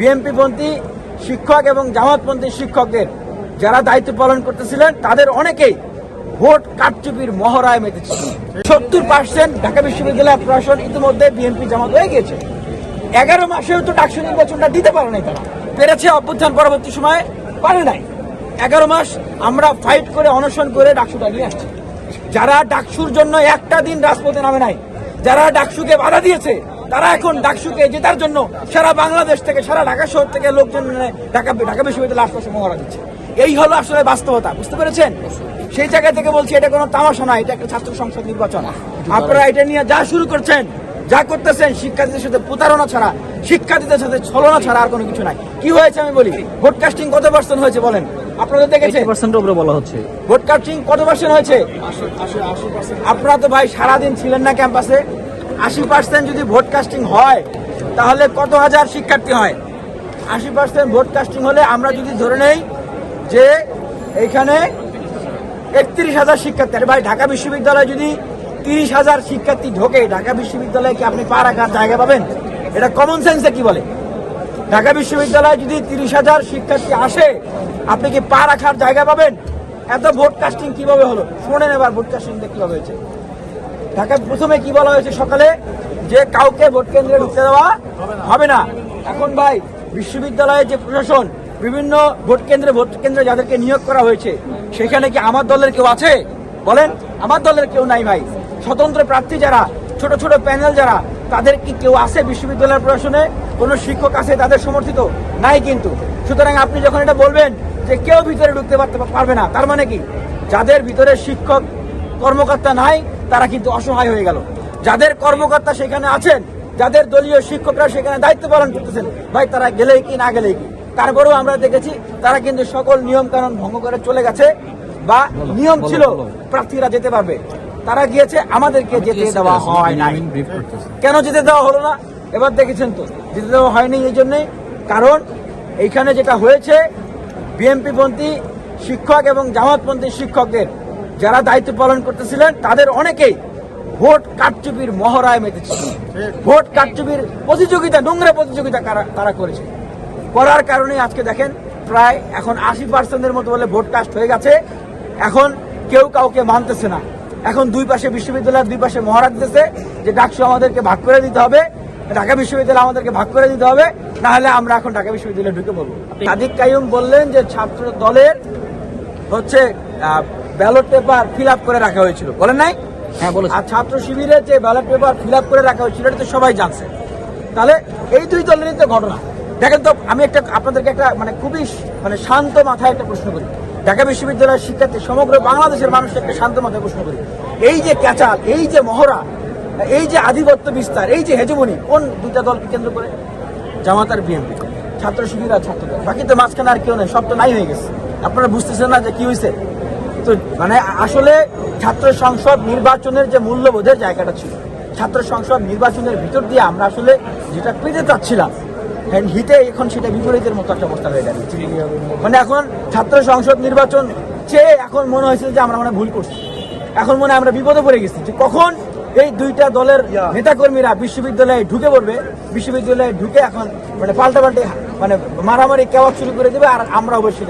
বিএনপিপন্থী শিক্ষক এবং জামাতপন্থী শিক্ষকদের যারা দায়িত্ব পালন করতেছিলেন তাদের অনেকেই ভোট কারচুপির মহড়ায় মেতেছিল। 70% ঢাকা বিশ্ববিদ্যালয় প্রশাসন ইতিমধ্যে বিএনপি জামাত হয়ে গেছে। 11 মাসেও তো ডাকসু নির্বাচনটা দিতে পারে নাই, তারা পেরেছে, অভ্যুত্থান পরবর্তী সময়ে পারে নাই। 11 মাস আমরা ফাইট করে অনশন করে ডাকসুটা নিয়ে আসছি। যারা ডাকসুর জন্য একটা দিন রাজপথে নামে নাই, যারা ডাকসুকে বাধা দিয়েছে, তারা এখন ডাকসুকে জেতার জন্য সারা বাংলাদেশ থেকে, সারা ঢাকা শহর থেকে লোকজন ঢাকা বিশ্ববিদ্যালয় আশপাশে মহড়া দিচ্ছে। এই হলো আসলে বাস্তবতা, বুঝতে পেরেছেন? সেই জায়গা থেকে বলছি, এটা কোনো তামাশা নয়, এটা একটা ছাত্র সংসদ নির্বাচন। আপনারা এটা নিয়ে যা শুরু করছেন, যা করতেছেন, শিক্ষার্থীদের সাথে প্রতারণা ছাড়া, শিক্ষার্থীদের সাথে ছলনা ছাড়া আর কোনো কিছু নাই। কি হয়েছে আমি বলি, ভোট কাস্টিং কত পার্সেন্ট হয়েছে বলেন? আপনাদের দেখেছেন 80% উপরে বলা হচ্ছে। ভোট কাস্টিং কত পার্সেন্ট হয়েছে? 80%। আপনারা তো ভাই সারাদিন ছিলেন না ক্যাম্পাসে। 80% যদি ভোট কাস্টিং হয় তাহলে কত হাজার শিক্ষার্থী হয়? 80% ভোট কাস্টিং হলে আমরা যদি ধরে নেই যে এইখানে 31,000 শিক্ষার্থী, আরে ভাই ঢাকা বিশ্ববিদ্যালয়ে যদি 30,000 শিক্ষার্থী ঢোকে, ঢাকা বিশ্ববিদ্যালয়ে কি আপনি পা রাখার জায়গা পাবেন? এটা কমন সেন্সে কি বলে? ঢাকা বিশ্ববিদ্যালয়ে যদি 30,000 শিক্ষার্থী আসে, আপনি কি পা রাখার জায়গা পাবেন? এত ভোট কাস্টিং কিভাবে হলো শোনেন এবার। ভোট কাস্টিংটা কিভাবে হয়েছে? ঢাকায় প্রথমে কি বলা হয়েছে সকালে, যে কাউকে ভোট কেন্দ্রে ঢুকতে দেওয়া হবে না। এখন ভাই বিশ্ববিদ্যালয়ে যে প্রশাসন বিভিন্ন ভোট কেন্দ্রে যাদেরকে নিয়োগ করা হয়েছে, সেখানে কি আমার দলের কেউ আছে? বলেন, আমার দলের কেউ নাই ভাই। স্বতন্ত্র প্রার্থী যারা, ছোট ছোট প্যানেল যারা, তাদের কি কেউ আছে বিশ্ববিদ্যালয়ের প্রশাসনে? কোনো শিক্ষক আছে তাদের সমর্থিত? নাই কিন্তু। সুতরাং আপনি যখন এটা বলবেন যে কেউ ভিতরে ঢুকতে পারবে না, তার মানে কি যাদের ভিতরে শিক্ষক কর্মকর্তা নাই তারা কিন্তু অসহায় হয়ে গেল। যাদের কর্মকর্তা সেখানে আছেন, যাদের দলীয় শিক্ষকরা সেখানে দায়িত্ব পালন করতেছেন, ভাই তারা গেলেই কি না গেলেই কি? তারপরেও আমরা দেখেছি তারা কিন্তু সকল নিয়ম কানুন ভঙ্গ করে চলে গেছে, বা নিয়ম ছিল প্রার্থীরা যেতে পারবে, তারা গিয়েছে, আমাদেরকে যেতে দেওয়া হয় নাই। কেন যেতে দেওয়া হলো না? এবার দেখেছেন তো, যেতে দেওয়া হয়নি এই জন্যই, কারণ এইখানে যেটা হয়েছে, বিএনপিপন্থী শিক্ষক এবং জামাতপন্থী শিক্ষকদের যারা দায়িত্ব পালন করতেছিলেন তাদের অনেকেই ভোট কারচুপির মহড়ায় মেতেছিল। ভোট কারচুপির প্রতিযোগিতা, নোংরা প্রতিযোগিতা তারা করেছে। করার কারণে আজকে দেখেন প্রায় এখন 80%-এর মতো বলে ভোট কাস্ট হয়ে গেছে। এখন কেউ কাউকে মানতেছে না। এখন দুই পাশে বিশ্ববিদ্যালয়ের দুই পাশে মহড়া দিতেছে যে ডাকসু আমাদেরকে ভাগ করে দিতে হবে, ঢাকা বিশ্ববিদ্যালয় আমাদেরকে ভাগ করে দিতে হবে, না হলে আমরা এখন ঢাকা বিশ্ববিদ্যালয়ে ঢুকে পড়বো। সাদিক কাইয়ুম বললেন যে ছাত্র দলের হচ্ছে ব্যালট পেপার ফিল আপ করে রাখা হয়েছিল, বলেন নাই? হ্যাঁ বলেছেন। আর ছাত্র শিবিরের যে ব্যালট পেপার ফিল আপ করে রাখা হয়েছিল এটা তো সবাই জানছে। তাহলে এই দুই দলেরই তো ঘটনা। দেখেন তো, আমি আপনাদেরকে একটা খুবই শান্ত মাথায় একটা প্রশ্ন করি, ঢাকা বিশ্ববিদ্যালয়ের শিক্ষার্থী, সমগ্র বাংলাদেশের মানুষকে একটা শান্ত মাথায় প্রশ্ন করি, এই যে ক্যাচাল, এই যে মহড়া, এই যে আধিপত্য বিস্তার, এই যে হেজমনি, কোন দুইটা দলকে কেন্দ্র করে? জামাত আর বিএনপি, ছাত্র শিবির আর ছাত্র দল। বাকি তো মাঝখানে আর কেউ নেই, সব তো নাই হয়ে গেছে। আপনারা বুঝতেছেন না যে কি হয়েছে? তো আসলে ছাত্র সংসদ নির্বাচনের যে মূল্যবোধের জায়গাটা ছিল, ছাত্র সংসদ নির্বাচনের ভিতর দিয়ে আমরা আসলে যেটা পেতে চাচ্ছিলাম, হিতে এখন সেটা বিপরীতের মতো একটা অবস্থা হয়ে গেছে। এখন ছাত্র সংসদ নির্বাচন চেয়ে এখন মনে হয়েছে যে আমরা ভুল করছি। এখন মনে হয় আমরা বিপদে পড়ে গেছি, যে কখন এই দুইটা দলের নেতাকর্মীরা বিশ্ববিদ্যালয়ে ঢুকে পড়বে, বিশ্ববিদ্যালয়ে ঢুকে এখন পাল্টাপাল্টি মারামারি কেওয়া শুরু করে দেবে, আর আমরা অবশ্যই